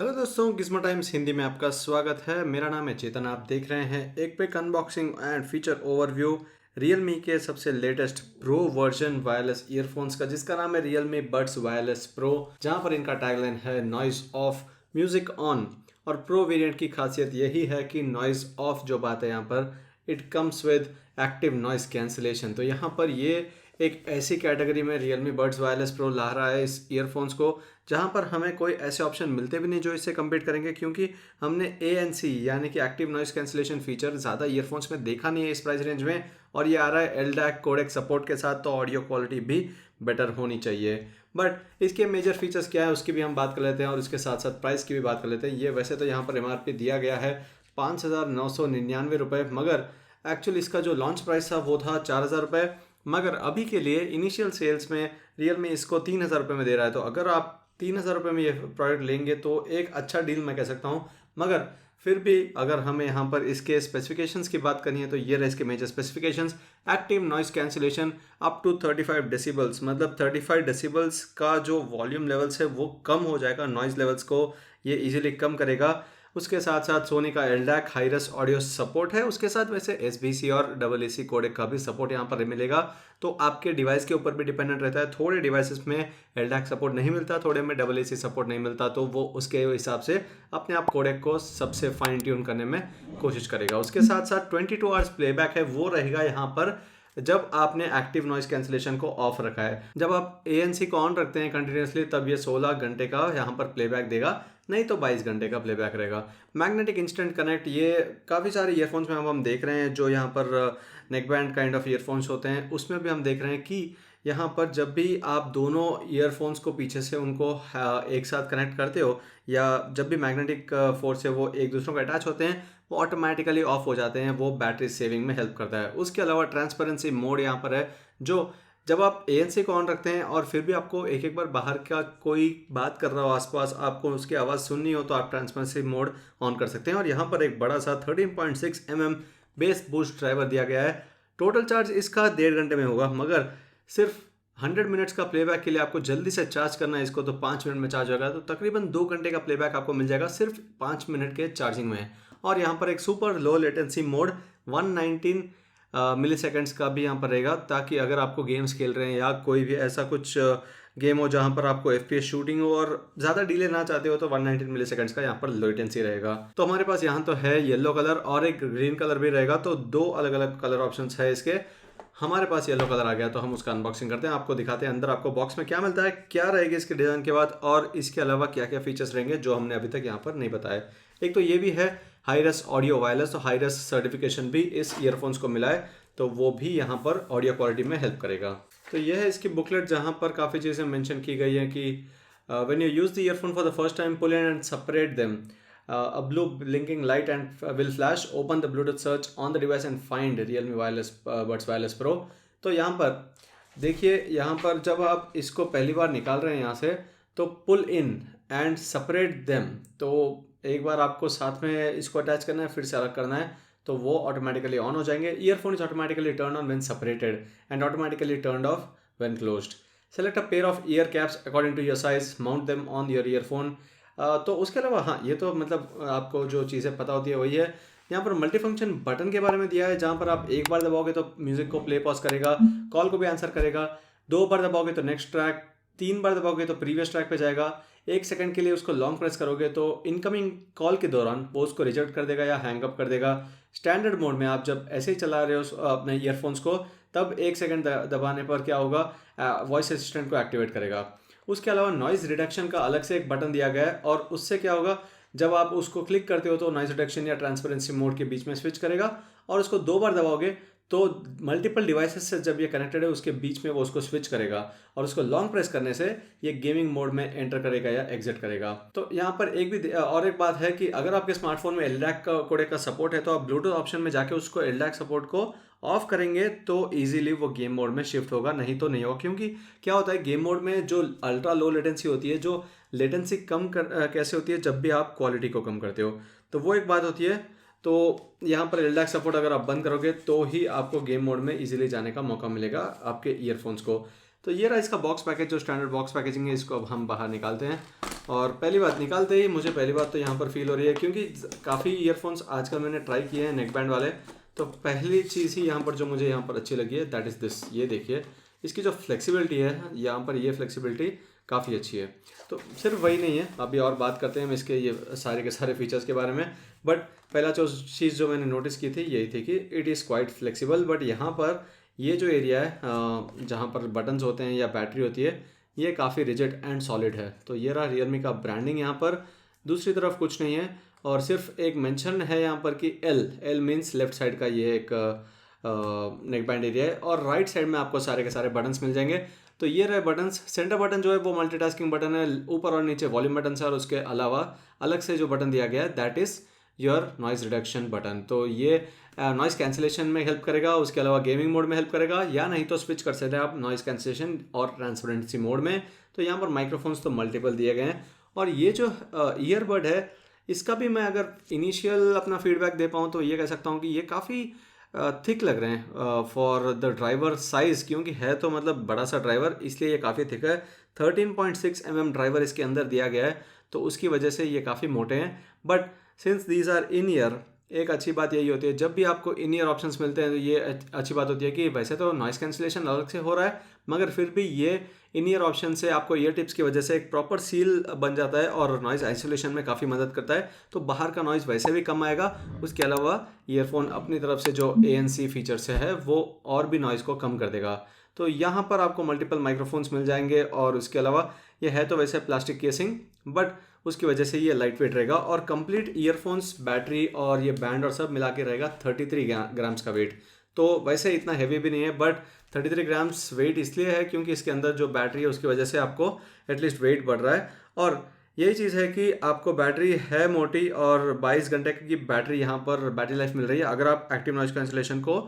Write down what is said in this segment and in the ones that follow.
Hello दोस्तों, gizmo times Hindi में आपका स्वागत है। मेरा नाम है चेतन। आप देख रहे हैं एक quick unboxing and feature overview Realme के सबसे latest pro version wireless earphones का, जिसका नाम है रियलमी बड्स वायरलेस प्रो, जहां पर इनका टैगलाइन है नॉइज ऑफ म्यूजिक ऑन। और प्रो वेरिएंट की खासियत यही है कि नॉइज ऑफ जो बात है यहाँ पर, it comes with active noise cancellation. तो यहाँ पर ये एक ऐसी कैटेगरी में रियलमी बड्स वायरलेस प्रो ला रहा है इस ईयरफोन्स को, जहां पर हमें कोई ऐसे ऑप्शन मिलते भी नहीं जो इससे कम्पीट करेंगे, क्योंकि हमने ANC यानी कि एक्टिव नॉइस कैंसिलेशन फीचर ज़्यादा ईयरफोन्स में देखा नहीं है इस प्राइस रेंज में। और ये आ रहा है LDAC कोडेक सपोर्ट के साथ, तो ऑडियो क्वालिटी भी बेटर होनी चाहिए। बट इसके मेजर फीचर्स क्या है उसकी भी हम बात कर लेते हैं, और इसके साथ साथ प्राइस की भी बात कर लेते हैं। ये वैसे तो यहाँ पर MRP दिया गया है 5,999 रुपये, मगर एक्चुअली इसका जो लॉन्च प्राइस था वो था 4,000 रुपये। मगर अभी के लिए इनिशियल सेल्स में रियलमी इसको 3,000 रुपये में दे रहा है। तो अगर आप 3,000 रुपये में ये प्रोडक्ट लेंगे तो एक अच्छा डील मैं कह सकता हूँ। मगर फिर भी अगर हमें यहाँ पर इसके स्पेसिफिकेशंस की बात करनी है तो ये रहे इसके major specifications. Active noise cancellation up to 35 decibels, मतलब 35 डेसिबल्स का जो वॉल्यूम लेवल्स है वो कम हो जाएगा, नॉइज़ लेवल्स को ये इजीली कम करेगा। उसके साथ साथ सोनी का LDAC हाईरेस ऑडियो सपोर्ट है। उसके साथ वैसे SBC और AAC कोडेक का भी सपोर्ट यहाँ पर मिलेगा। तो आपके डिवाइस के ऊपर भी डिपेंडेंट रहता है। थोड़े डिवाइसेस में LDAC सपोर्ट नहीं मिलता, थोड़े में AAC सपोर्ट नहीं मिलता, तो वो उसके हिसाब से अपने आप कोडेक को सबसे फाइन ट्यून करने में कोशिश करेगा। उसके साथ साथ 22 आवर्स प्लेबैक है वो रहेगा यहाँ पर, जब आपने एक्टिव नॉइस कैंसिलेशन को ऑफ रखा है। जब आप ANC को ऑन रखते हैं कंटिन्यूसली, तब ये 16 घंटे का यहाँ पर प्लेबैक देगा, नहीं तो 22 घंटे का प्लेबैक रहेगा। मैग्नेटिक इंस्टेंट कनेक्ट, ये काफ़ी सारे ईयरफोन्स में हम देख रहे हैं जो यहाँ पर neck band kind of earphones होते हैं, उसमें भी हम देख रहे हैं कि यहाँ पर जब भी आप दोनों ईयरफोन्स को पीछे से उनको एक साथ कनेक्ट करते हो, या जब भी मैग्नेटिक फोर्स से वो एक दूसरों को अटैच होते हैं, वो ऑटोमेटिकली ऑफ हो जाते हैं। वो बैटरी सेविंग में हेल्प करता है। उसके अलावा ट्रांसपेरेंसी मोड यहाँ पर है, जो जब आप ANC को ऑन रखते हैं और फिर भी आपको एक एक बार बाहर का कोई बात कर रहा हो आसपास, आपको उसकी आवाज़ सुननी हो, तो आप ट्रांसपेरेंसी मोड ऑन कर सकते हैं। और यहाँ पर एक बड़ा सा 13.6 mm बेस बूस्ट ड्राइवर दिया गया है। टोटल चार्ज इसका 1.5 घंटे में होगा, मगर सिर्फ 100 मिनट्स का प्लेबैक के लिए आपको जल्दी से चार्ज करना है इसको, तो 5 मिनट में चार्ज होगा। तो तकरीबन 2 घंटे का प्लेबैक आपको मिल जाएगा सिर्फ 5 मिनट के चार्जिंग में। और यहाँ पर एक सुपर लो लेटेंसी मोड 119 मिली सेकेंड्स का भी यहाँ पर रहेगा, ताकि अगर आपको गेम्स खेल रहे हैं या कोई भी ऐसा कुछ गेम हो जहाँ पर आपको FPS शूटिंग हो और ज़्यादा डिले ना चाहते हो, तो 119 मिली सेकेंड्स का यहाँ पर लेटेंसी रहेगा। तो हमारे पास यहाँ तो है येलो कलर और एक ग्रीन कलर भी रहेगा, तो 2 अलग अलग कलर ऑप्शंस है इसके। हमारे पास येलो कलर आ गया, तो हम उसका अनबॉक्सिंग करते हैं, आपको दिखाते हैं अंदर आपको बॉक्स में क्या मिलता है, क्या रहेगी इसके डिज़ाइन के बाद, और इसके अलावा क्या क्या फीचर्स रहेंगे जो हमने अभी तक यहाँ पर नहीं बताए। एक तो ये भी है हाईरेस ऑडियो वायरलेस, तो हाईरेस सर्टिफिकेशन भी इस ईयरफोन्स को मिला है, तो वो भी यहाँ पर ऑडियो क्वालिटी में हेल्प करेगा। तो यह है इसकी बुकलेट, जहाँ पर काफ़ी चीज़ें मेंशन की गई हैं कि when you use the earphone for the first time, pull in and separate them, a blue blinking light and will flash, open the Bluetooth search on the device and find Realme Wireless Buds Wireless Pro। तो यहाँ पर देखिए, यहाँ पर जब आप इसको पहली बार निकाल रहे हैं यहाँ से, तो पुल इन एंड सेपरेट देम, तो एक बार आपको साथ में इसको अटैच करना है, फिर से अलग करना है, तो वो ऑटोमेटिकली ऑन हो जाएंगे। Earphone is automatically turn on when separated and automatically turned off when closed. Select a pair of ear caps according to your size, mount them on your earphone. तो उसके अलावा हाँ, ये तो मतलब आपको जो चीज़ें पता होती है वही है। यहाँ पर मल्टी फंक्शन बटन के बारे में दिया है, जहाँ पर आप एक बार दबाओगे तो म्यूजिक को प्ले पॉज करेगा, कॉल को भी आंसर करेगा, 2 बार दबाओगे तो नेक्स्ट ट्रैक, 3 बार दबाओगे तो प्रीवियस ट्रैक पे जाएगा, 1 सेकंड के लिए उसको लॉन्ग प्रेस करोगे तो इनकमिंग कॉल के दौरान वो उसको रिजेक्ट कर देगा या हैंग अप कर देगा। स्टैंडर्ड मोड में आप जब ऐसे ही चला रहे हो अपने ईयरफोन्स को, तब 1 सेकंड दबाने पर क्या होगा, वॉइस असिस्टेंट को एक्टिवेट करेगा। उसके अलावा नॉइज़ रिडक्शन का अलग से एक बटन दिया गया है, और उससे क्या होगा, जब आप उसको क्लिक करते हो तो नॉइज़ रिडक्शन या ट्रांसपेरेंसी मोड के बीच में स्विच करेगा, और उसको 2 बार दबाओगे तो मल्टीपल डिवाइसेस से जब ये कनेक्टेड है उसके बीच में वो उसको स्विच करेगा, और उसको लॉन्ग प्रेस करने से ये गेमिंग मोड में एंटर करेगा या एग्जिट करेगा। तो यहाँ पर और एक बात है कि अगर आपके स्मार्टफोन में LDAC कोडेक का सपोर्ट है, तो आप ब्लूटूथ ऑप्शन में जाके उसको LDAC सपोर्ट को ऑफ करेंगे तो इजीली वो गेम मोड में शिफ्ट होगा, नहीं तो नहीं होगा। क्योंकि क्या होता है, गेम मोड में जो अल्ट्रा लो लेटेंसी होती है, जो लेटेंसी कैसे होती है, जब भी आप क्वालिटी को कम करते हो, तो वो एक बात होती है। तो यहाँ पर LDAC सपोर्ट अगर आप बंद करोगे तो ही आपको गेम मोड में इजीली जाने का मौका मिलेगा आपके ईयरफोन्स को। तो ये रहा इसका बॉक्स पैकेज, जो स्टैंडर्ड बॉक्स पैकेजिंग है, इसको अब हम बाहर निकालते हैं। और पहली बात निकालते ही मुझे पहली बात तो यहाँ पर फील हो रही है, क्योंकि काफ़ी ईयरफोन्स आजकल मैंने ट्राई किए हैं नेक बैंड वाले, तो पहली चीज़ ही यहाँ पर जो मुझे यहाँ पर अच्छी लगी है दैट इज़ दिस। ये देखिए इसकी जो फ्लेक्सिबिलिटी है यहाँ पर, ये फ्लेक्सिबिलिटी काफ़ी अच्छी है। तो सिर्फ वही नहीं है, अभी और बात करते हैं हम इसके ये सारे के सारे फीचर्स के बारे में। बट पहला जो चीज़ जो मैंने नोटिस की थी यही थी कि it is quite flexible. But यहाँ पर ये जो एरिया है जहाँ पर बटन्स होते हैं या बैटरी होती है, ये काफ़ी रिजिड एंड सॉलिड है। तो ये रहा रियलमी का ब्रांडिंग यहाँ पर, दूसरी तरफ कुछ नहीं है। और सिर्फ एक मेंशन है यहाँ पर कि एल मीन्स लेफ्ट साइड का ये एक नेक बैंड एरिया है, और राइट साइड में आपको सारे के सारे बटन्स मिल जाएंगे। तो ये रहे बटन्स। सेंटर बटन जो है वो मल्टीटास्किंग बटन है, ऊपर और नीचे वॉल्यूम बटन है, और उसके अलावा अलग से जो बटन दिया गया है that is your noise reduction button. तो ये नॉइज़ कैंसिलेशन में हेल्प करेगा, उसके अलावा गेमिंग मोड में हेल्प करेगा, या नहीं तो स्विच कर सकते हैं आप नॉइज़ कैंसिलेशन और ट्रांसपेरेंसी मोड में। तो यहाँ पर माइक्रोफोन्स तो मल्टीपल दिए गए हैं। और ये जो ईयरबड है, इसका भी मैं अगर इनिशियल अपना फीडबैक दे पाऊँ तो ये कह सकता हूँ कि ये काफ़ी थिक लग रहे हैं फॉर द ड्राइवर साइज़, क्योंकि है तो मतलब बड़ा सा ड्राइवर, इसलिए ये काफ़ी थिक है। 13.6 mm ड्राइवर इसके अंदर दिया गया है, तो उसकी वजह से ये काफ़ी मोटे हैं। But since these are in ear, एक अच्छी बात यही होती है जब भी आपको इन ईयर ऑप्शंस मिलते हैं, तो ये अच्छी बात होती है कि वैसे तो नॉइस कैंसिलेशन अलग से हो रहा है, मगर फिर भी ये इन ईयर ऑप्शन से आपको ईयर टिप्स की वजह से एक प्रॉपर सील बन जाता है और नॉइज़ आइसोलेशन में काफ़ी मदद करता है। तो बाहर का नॉइज़ वैसे भी कम आएगा, उसके अलावा ईयरफोन अपनी तरफ से जो ANC फीचर्स है वो और भी नॉइज़ को कम कर देगा। तो यहाँ पर आपको मल्टीपल माइक्रोफोन्स मिल जाएंगे, और उसके अलावा ये है तो वैसे प्लास्टिक केसिंग, बट उसकी वजह से ये लाइट वेट रहेगा। और कंप्लीट ईयरफोन्स, बैटरी और ये बैंड और सब मिला के रहेगा 33 ग्राम्स का वेट। तो वैसे इतना हैवी भी नहीं है, बट 33 ग्राम्स वेट इसलिए है क्योंकि इसके अंदर जो बैटरी है उसकी वजह से आपको एटलीस्ट वेट बढ़ रहा है। और यही चीज़ है कि आपको बैटरी है मोटी, और 22 घंटे की बैटरी यहाँ पर बैटरी लाइफ मिल रही है अगर आप एक्टिव नॉइज कैंसिलेशन को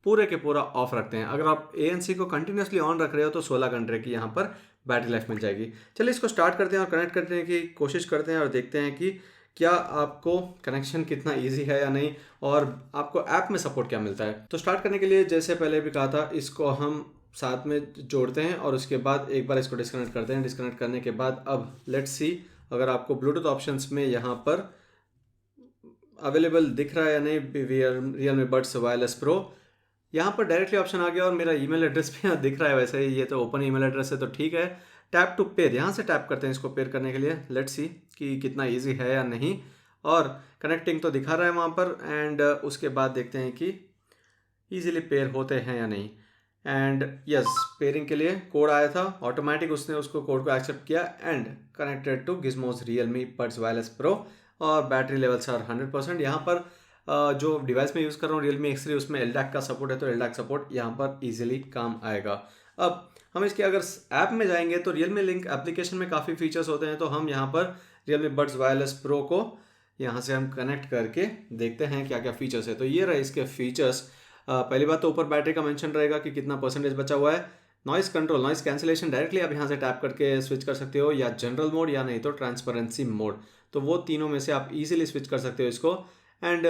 पूरे के पूरा ऑफ रखते हैं। अगर आप ANC को कंटिन्यूसली ऑन रख रहे हो तो 16 घंटे की यहाँ पर बैटरी लाइफ मिल जाएगी। चलिए इसको स्टार्ट करते हैं और कनेक्ट करने की कोशिश करते हैं, और देखते हैं कि क्या आपको कनेक्शन कितना इजी है या नहीं, और आपको ऐप में सपोर्ट क्या मिलता है। तो स्टार्ट करने के लिए जैसे पहले भी कहा था, इसको हम साथ में जोड़ते हैं और उसके बाद एक बार इसको डिस्कनेक्ट करते हैं। डिस्कनेक्ट करने के बाद अब लेट्स सी अगर आपको ब्लूटूथ ऑप्शंस में यहाँ पर अवेलेबल दिख रहा है या नहीं रियलमी बड्स वायरलेस प्रो। यहाँ पर डायरेक्टली ऑप्शन आ गया और मेरा ईमेल एड्रेस भी यहाँ दिख रहा है, वैसे ही ये तो ओपन ईमेल एड्रेस है तो ठीक है। टैप टू पेयर, यहाँ से टैप करते हैं इसको पेयर करने के लिए। लेट्स सी कि कितना इजी है या नहीं, और कनेक्टिंग तो दिखा रहा है वहाँ पर, एंड उसके बाद देखते हैं कि इजीली पेयर होते हैं या नहीं। एंड यस, पेयरिंग के लिए कोड आया था ऑटोमेटिक, उसने उसको कोड को एक्सेप्ट किया and connected to gizmos Realme buds wireless pro. और बैटरी लेवल्स आर 100%। यहाँ पर जो डिवाइस में यूज़ कर रहा हूँ रियलमी X3, उसमें LDAC का सपोर्ट है, तो LDAC सपोर्ट यहाँ पर इजीली काम आएगा। अब हम इसके अगर ऐप में जाएंगे तो रियलमी लिंक एप्लीकेशन में काफ़ी फीचर्स होते हैं, तो हम यहाँ पर रियलमी बड्स वायरलेस प्रो को यहाँ से हम कनेक्ट करके देखते हैं क्या क्या फीचर्स है। तो ये रहे इसके फीचर्स। पहली बात तो ऊपर बैटरी का मेंशन रहेगा कि कितना परसेंटेज बचा हुआ है। Noise control, noise cancellation directly आप यहाँ से टैप करके स्विच कर सकते हो, या जनरल मोड या नहीं तो ट्रांसपेरेंसी मोड, तो वो तीनों में से आप इजीली स्विच कर सकते हो इसको। एंड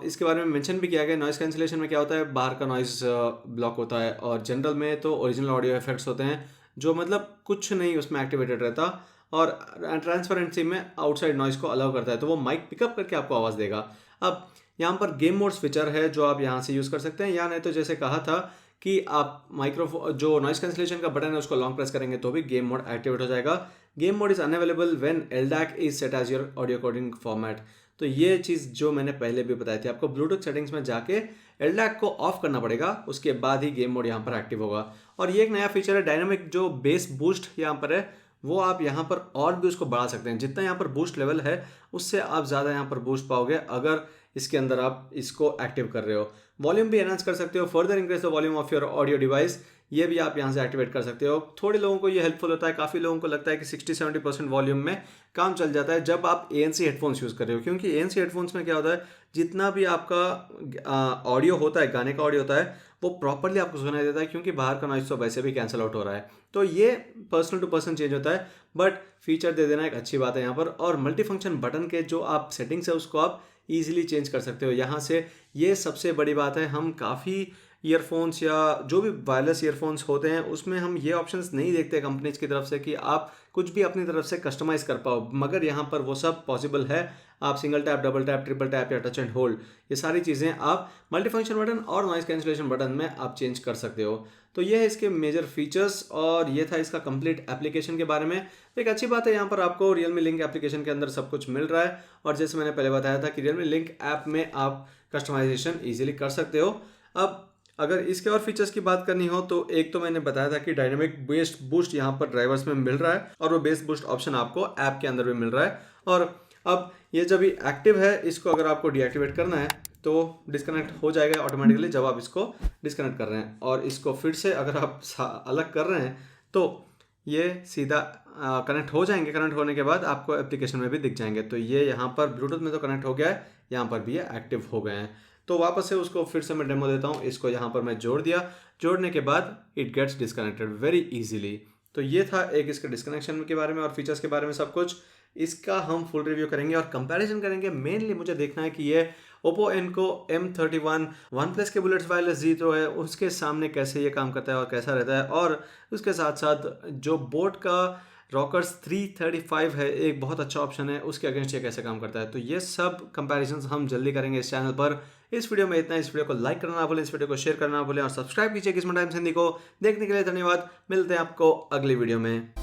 इसके बारे में मेंशन भी किया गया नॉइस कैंसिलेशन में क्या होता है, बाहर का नॉइस ब्लॉक होता है, और जनरल में तो ओरिजिनल ऑडियो इफेक्ट्स होते हैं जो मतलब कुछ नहीं उसमें एक्टिवेटेड रहता, और ट्रांसपेरेंसी में आउटसाइड नॉइस को अलाउ करता है, तो वो माइक पिकअप करके आपको आवाज़ देगा। अब यहाँ पर गेम मोड्स फीचर है जो आप यहाँ से यूज़ कर सकते हैं, या नहीं तो जैसे कहा था कि आप माइक्रोफोन जो नॉइस कैंसिलेशन का बटन है उसको लॉन्ग प्रेस करेंगे तो भी गेम मोड एक्टिवेट हो जाएगा। Game mode is unavailable when LDAC is set as your audio coding format. तो ये चीज़ जो मैंने पहले भी बताई थी, आपको ब्लूटूथ सेटिंग्स में जाके LDAC को ऑफ करना पड़ेगा, उसके बाद ही गेम मोड यहाँ पर एक्टिव होगा। और ये एक नया फीचर है डायनामिक जो बेस बूस्ट यहाँ पर है, वो आप यहाँ पर और भी उसको बढ़ा सकते हैं। जितना यहाँ पर बूस्ट लेवल है उससे आप ज़्यादा यहाँ पर बूस्ट पाओगे अगर इसके अंदर आप इसको एक्टिव कर रहे हो। वॉल्यूम भी एनहांस कर सकते हो, further increase the volume of your audio device, ये भी आप यहाँ से एक्टिवेट कर सकते हो। थोड़े लोगों को ये हेल्पफुल होता है, काफ़ी लोगों को लगता है कि 60-70% वॉल्यूम में काम चल जाता है जब आप ANC हेडफोन्स यूज़ कर रहे हो, क्योंकि ANC हेडफोन्स में क्या होता है, जितना भी आपका ऑडियो होता है, गाने का ऑडियो होता है, वो प्रॉपरली आपको सुनाई देता है, क्योंकि बाहर का नॉइस तो वैसे भी कैंसिल आउट हो रहा है। तो ये पर्सन टू पर्सन चेंज होता है, बट फीचर दे देना एक अच्छी बात है यहाँ पर। और मल्टी फंक्शन बटन के जो आप सेटिंग्स है उसको आप ईजिली चेंज कर सकते हो यहाँ से, ये सबसे बड़ी बात है। हम काफ़ी ईयरफोन्स या जो भी वायरलेस ईयरफोन्स होते हैं उसमें हम ये ऑप्शंस नहीं देखते कंपनीज की तरफ से कि आप कुछ भी अपनी तरफ से कस्टमाइज़ कर पाओ, मगर यहाँ पर वो सब पॉसिबल है। आप single tap, double tap, triple tap या टच एंड होल्ड, ये सारी चीज़ें आप मल्टीफंक्शन बटन और नॉइस कैंसिलेशन बटन में आप चेंज कर सकते हो। तो ये है इसके मेजर फीचर्स और ये था इसका कंप्लीट एप्लीकेशन के बारे में। तो एक अच्छी बात है, यहाँ पर आपको Realme लिंक एप्लीकेशन के अंदर सब कुछ मिल रहा है और जैसे मैंने पहले बताया था कि Realme लिंक ऐप में आप कस्टमाइजेशन ईजिली कर सकते हो। अब अगर इसके और फीचर्स की बात करनी हो तो एक तो मैंने बताया था कि डायनेमिक बेस बूस्ट यहाँ पर ड्राइवर्स में मिल रहा है और वो बेस बूस्ट ऑप्शन आपको ऐप के अंदर भी मिल रहा है। और अब ये जब ये एक्टिव है, इसको अगर आपको डीएक्टिवेट करना है तो डिस्कनेक्ट हो जाएगा ऑटोमेटिकली जब आप इसको डिस्कनेक्ट कर रहे हैं, और इसको फिर से अगर आप अलग कर रहे हैं तो ये सीधा कनेक्ट हो जाएंगे। कनेक्ट होने के बाद आपको एप्लीकेशन में भी दिख जाएंगे। तो ये यहाँ पर ब्लूटूथ में तो कनेक्ट हो गया है, यहाँ पर भी ये एक्टिव हो गए हैं। तो वापस से उसको फिर से मैं डेमो देता हूँ। इसको यहाँ पर मैं जोड़ दिया, जोड़ने के बाद it gets disconnected very easily. तो ये था एक इसके डिस्कनेक्शन के बारे में और फीचर्स के बारे में सब कुछ। इसका हम फुल रिव्यू करेंगे और कंपैरिजन करेंगे। मेनली मुझे देखना है कि ये Oppo Enco M31 OnePlus के बुलेट्स वायरलेस Z है उसके सामने कैसे ये काम करता है और कैसा रहता है, और उसके साथ साथ जो बोट का रॉकर्स 335 है, एक बहुत अच्छा ऑप्शन है, उसके अगेंस्ट ये कैसे काम करता है। तो ये सब कंपैरिजंस हम जल्दी करेंगे इस चैनल पर। इस वीडियो में इतना। इस वीडियो को लाइक करना ना भूलें, इस वीडियो को शेयर करना ना भूलें और सब्सक्राइब कीजिए किस्मत टाइम्स हिंदी को। देखने के लिए धन्यवाद। मिलते हैं आपको अगली वीडियो में।